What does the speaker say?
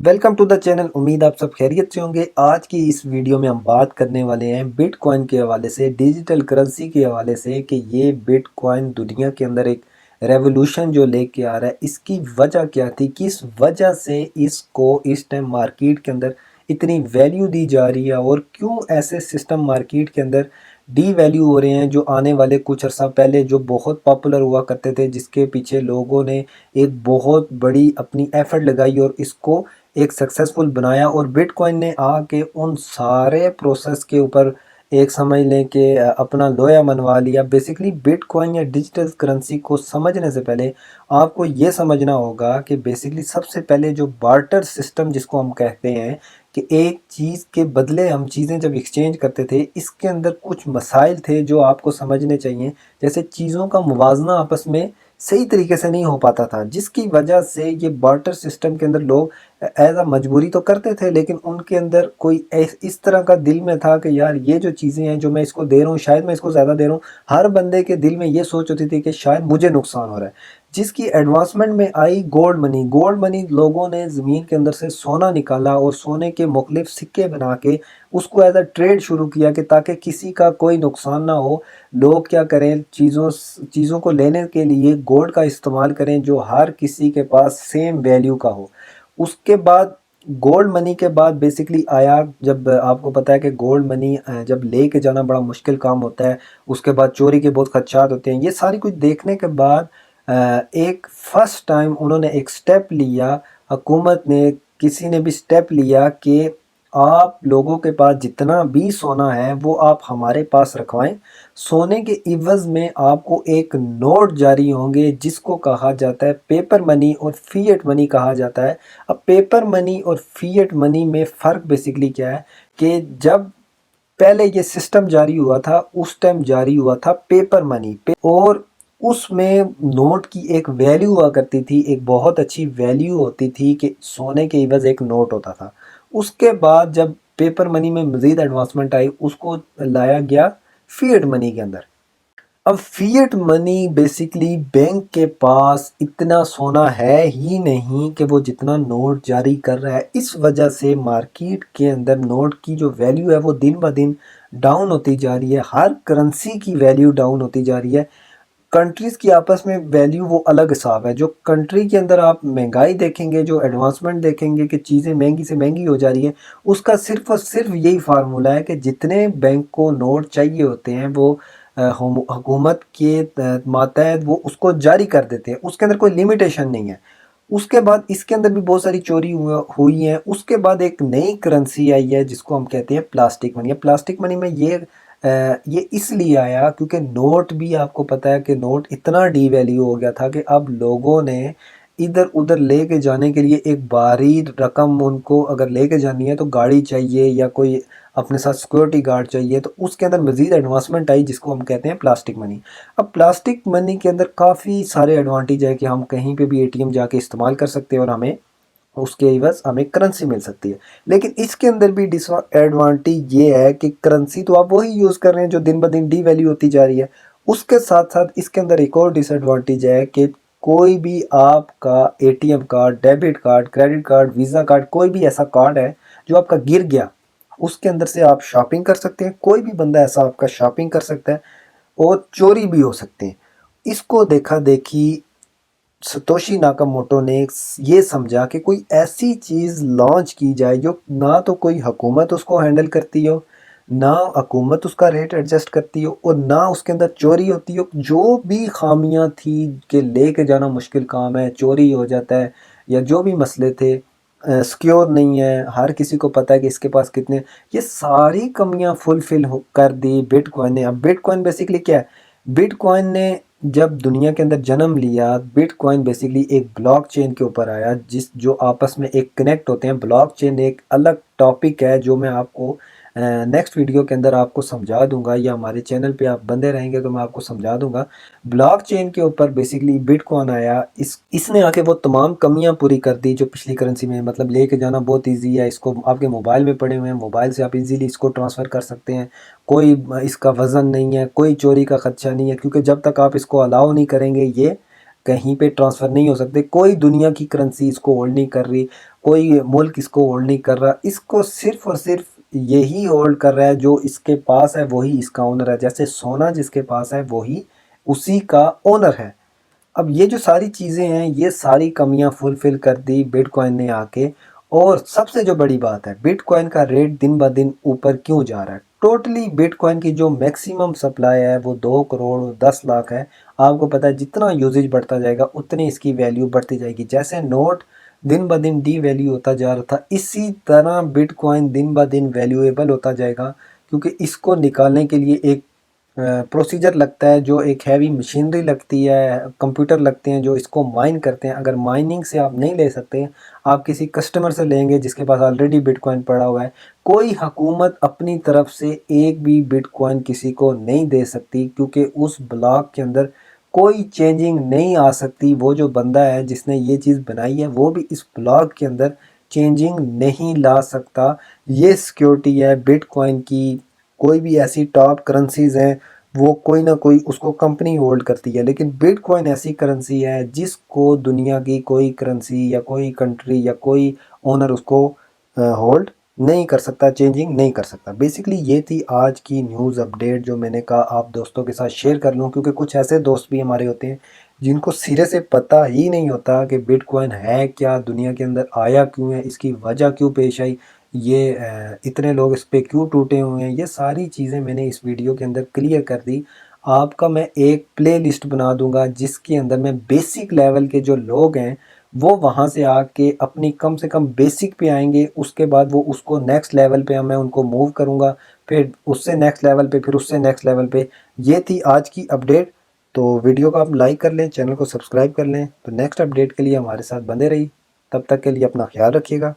Welcome to the channel. उम्मीद आप सब खैरियत से होंगे। आज की इस वीडियो में हम बात करने वाले हैं बिटकॉइन के हवाले से, डिजिटल करेंसी के हवाले से कि ये बिटकॉइन दुनिया के अंदर एक रेवोल्यूशन जो लेके आ रहा है, इसकी वजह क्या थी, किस वजह से इसको इस टाइम मार्केट के अंदर इतनी वैल्यू दी जा रही है और क्यों ऐसे सिस्टम मार्केट के अंदर डी वैल्यू हो रहे हैं जो आने वाले कुछ अर्सा पहले जो बहुत पॉपुलर हुआ करते थे, जिसके पीछे लोगों ने एक बहुत बड़ी अपनी एफर्ट लगाई और इसको एक सक्सेसफुल बनाया। और बिटकॉइन ने आके उन सारे प्रोसेस के ऊपर एक समझ लें कि अपना लोया मनवा लिया। बेसिकली बिटकॉइन या डिजिटल करेंसी को समझने से पहले आपको ये समझना होगा कि बेसिकली सबसे पहले जो बार्टर सिस्टम जिसको हम कहते हैं कि एक चीज़ के बदले हम चीज़ें जब एक्सचेंज करते थे, इसके अंदर कुछ मसाइल थे जो आपको समझने चाहिए। जैसे चीज़ों का मुवाजना आपस में सही तरीके से नहीं हो पाता था, जिसकी वजह से ये बार्टर सिस्टम के अंदर लोग एज अ मजबूरी तो करते थे, लेकिन उनके अंदर कोई इस तरह का दिल में था कि यार ये जो चीज़ें हैं जो मैं इसको दे रहा हूँ, शायद मैं इसको ज़्यादा दे रहा हूँ। हर बंदे के दिल में ये सोच होती थी कि शायद मुझे नुकसान हो रहा है। जिसकी एडवांसमेंट में आई गोल्ड मनी लोगों ने ज़मीन के अंदर से सोना निकाला और सोने के मुख्तलिफ सिक्के बना के उसको एज अ ट्रेड शुरू किया कि ताकि किसी का कोई नुकसान ना हो। लोग क्या करें, चीज़ों को लेने के लिए गोल्ड का इस्तेमाल करें जो हर किसी के पास सेम वैल्यू का हो। उसके बाद गोल्ड मनी के बाद बेसिकली आया, जब आपको पता है कि गोल्ड मनी जब लेके जाना बड़ा मुश्किल काम होता है, उसके बाद चोरी के बहुत खदशात होते हैं। ये सारी कुछ देखने के बाद एक फर्स्ट टाइम उन्होंने एक स्टेप लिया, हुकूमत ने, किसी ने भी स्टेप लिया कि आप लोगों के पास जितना भी सोना है वो आप हमारे पास रखवाएं। सोने के इवज़ में आपको एक नोट जारी होंगे जिसको कहा जाता है पेपर मनी और फिएट मनी कहा जाता है। अब पेपर मनी और फिएट मनी में फ़र्क बेसिकली क्या है कि जब पहले ये सिस्टम जारी हुआ था, उस टाइम जारी हुआ था पेपर मनी पे, और उसमें नोट की एक वैल्यू हुआ करती थी, एक बहुत अच्छी वैल्यू होती थी कि सोने के इवज़ एक नोट होता था। उसके बाद जब पेपर मनी में मज़ीद एडवांसमेंट आई, उसको लाया गया फिएट मनी के अंदर। अब फिएट मनी बेसिकली बैंक के पास इतना सोना है ही नहीं कि वो जितना नोट जारी कर रहा है। इस वजह से मार्केट के अंदर नोट की जो वैल्यू है वो दिन ब दिन डाउन होती जा रही है। हर करेंसी की वैल्यू डाउन होती जा रही है। कंट्रीज़ की आपस में वैल्यू वो अलग हिसाब है। जो कंट्री के अंदर आप महंगाई देखेंगे, जो एडवांसमेंट देखेंगे कि चीज़ें महंगी से महंगी हो जा रही है, उसका सिर्फ़ और सिर्फ यही फार्मूला है कि जितने बैंक को नोट चाहिए होते हैं वो हुकूमत के मातहत वो उसको जारी कर देते हैं। उसके अंदर कोई लिमिटेशन नहीं है। उसके बाद इसके अंदर भी बहुत सारी चोरी हुई है। उसके बाद एक नई करेंसी आई है जिसको हम कहते हैं प्लास्टिक मनी। प्लास्टिक मनी में ये इसलिए आया क्योंकि नोट भी, आपको पता है कि नोट इतना डी वैल्यू हो गया था कि अब लोगों ने इधर उधर लेके जाने के लिए एक भारी रकम, उनको अगर लेके जानी है तो गाड़ी चाहिए या कोई अपने साथ सिक्योरिटी गार्ड चाहिए, तो उसके अंदर मज़ीद एडवांसमेंट आई जिसको हम कहते हैं प्लास्टिक मनी। अब प्लास्टिक मनी के अंदर काफ़ी सारे एडवांटेज है कि हम कहीं पे भी एटीएम जाके इस्तेमाल कर सकते हैं और हमें उसके एवज हमें करेंसी मिल सकती है। लेकिन इसके अंदर भी डिसएडवांटेज ये है कि करेंसी तो आप वही यूज़ कर रहे हैं जो दिन ब दिन डी वैल्यू होती जा रही है। उसके साथ साथ इसके अंदर एक और डिसएडवांटेज है कि कोई भी आपका ATM card, debit card, credit card, visa card, कोई भी ऐसा कार्ड है जो आपका गिर गया, उसके अंदर से आप शॉपिंग कर सकते हैं। कोई भी बंदा ऐसा आपका शॉपिंग कर सकता है और चोरी भी हो सकते हैं। इसको देखा देखी सतोशी नाकामोटो ने ये समझा कि कोई ऐसी चीज़ लॉन्च की जाए जो ना तो कोई हुकूमत उसको हैंडल करती हो, ना हुकूमत उसका रेट एडजस्ट करती हो, और ना उसके अंदर चोरी होती हो। जो भी खामियां थी कि लेके जाना मुश्किल काम है, चोरी हो जाता है, या जो भी मसले थे, सिक्योर नहीं है, हर किसी को पता है कि इसके पास कितने, ये सारी कमियां फुलफिल कर दी बिटकॉइन ने। अब बिटकॉइन बेसिकली क्या है? बिटकॉइन ने जब दुनिया के अंदर जन्म लिया, बिटकॉइन बेसिकली एक ब्लॉकचेन के ऊपर आया, जिस जो आपस में एक कनेक्ट होते हैं। ब्लॉकचेन एक अलग टॉपिक है जो मैं आपको नेक्स्ट वीडियो के अंदर आपको समझा दूंगा, या हमारे चैनल पे आप बंदे रहेंगे तो मैं आपको समझा दूंगा। ब्लॉकचेन के ऊपर बेसिकली बिटकॉइन आया, इसने आके वो तमाम कमियां पूरी कर दी जो पिछली करेंसी में, मतलब लेके जाना बहुत ईजी है। इसको आपके मोबाइल में पड़े हुए हैं, मोबाइल से आप इजीली इसको ट्रांसफ़र कर सकते हैं। कोई इसका वज़न नहीं है, कोई चोरी का खदशा नहीं है, क्योंकि जब तक आप इसको अलाउ नहीं करेंगे ये कहीं पे ट्रांसफ़र नहीं हो सकते। कोई दुनिया की करेंसी इसको होल्ड नहीं कर रही। کوئی ملک اس کو ہولڈ نہیں کر رہا، اس کو صرف اور صرف یہی ہولڈ کر رہا ہے جو اس کے پاس ہے وہی اس کا اونر ہے، جیسے سونا جس کے پاس ہے وہی اسی کا اونر ہے۔ اب یہ جو ساری چیزیں ہیں یہ ساری کمیاں فلفل کر دی بٹ کوائن نے آ کے، اور سب سے جو بڑی بات ہے بٹ کوائن کا ریٹ دن بہ دن اوپر کیوں جا رہا ہے؟ ٹوٹلی بٹ کوائن کی جو میکسیمم سپلائی ہے وہ 2 کروڑ 10 لاکھ ہے۔ آپ کو پتہ ہے جتنا یوزیج بڑھتا جائے گا اتنی اس کی ویلیو بڑھتی جائے گی، جیسے نوٹ دن بہ دن ڈی ویلیو ہوتا جا رہا تھا اسی طرح بٹ کوائن دن بہ دن ویلیویبل ہوتا جائے گا، کیونکہ اس کو نکالنے کے لیے ایک پروسیجر لگتا ہے، جو ایک ہیوی مشینری لگتی ہے، کمپیوٹر لگتے ہیں جو اس کو مائن کرتے ہیں۔ اگر مائننگ سے آپ نہیں لے سکتے، آپ کسی کسٹمر سے لیں گے جس کے پاس آلریڈی بٹ کوائن پڑا ہوا ہے۔ کوئی حکومت اپنی طرف سے ایک بھی بٹ کوائن کسی کو نہیں دے سکتی، کیونکہ اس بلاک کے اندر کوئی چینجنگ نہیں آ سکتی۔ وہ جو بندہ ہے جس نے یہ چیز بنائی ہے وہ بھی اس بلاک کے اندر چینجنگ نہیں لا سکتا۔ یہ سیکیورٹی ہے بٹ کوائن کی۔ کوئی بھی ایسی ٹاپ کرنسیز ہیں وہ کوئی نہ کوئی اس کو کمپنی ہولڈ کرتی ہے، لیکن بٹ کوائن ایسی کرنسی ہے جس کو دنیا کی کوئی کرنسی یا کوئی کنٹری یا کوئی اونر اس کو ہولڈ نہیں کر سکتا، چینجنگ نہیں کر سکتا۔ بیسیکلی یہ تھی آج کی نیوز اپڈیٹ جو میں نے کہا آپ دوستوں کے ساتھ شیئر کر لوں، کیونکہ کچھ ایسے دوست بھی ہمارے ہوتے ہیں جن کو سرے سے پتہ ہی نہیں ہوتا کہ بٹ کوائن ہے کیا، دنیا کے اندر آیا کیوں ہے، اس کی وجہ کیوں پیش آئی، یہ اتنے لوگ اس پہ کیوں ٹوٹے ہوئے ہیں۔ یہ ساری چیزیں میں نے اس ویڈیو کے اندر کلیئر کر دی۔ آپ کا میں ایک پلے لسٹ بنا دوں گا جس کے اندر میں بیسک لیول کے جو لوگ ہیں وہ وہاں سے آ کے اپنی کم سے کم بیسک پہ آئیں گے، اس کے بعد وہ اس کو نیکسٹ لیول پہ میں ان کو موو کروں گا، پھر اس سے نیکسٹ لیول پہ، پھر اس سے نیکسٹ لیول پہ۔ یہ تھی آج کی اپڈیٹ۔ تو ویڈیو کو آپ لائک کر لیں، چینل کو سبسکرائب کر لیں، تو نیکسٹ اپڈیٹ کے لیے ہمارے ساتھ بندے رہی۔ تب تک کے لیے اپنا خیال رکھیے گا۔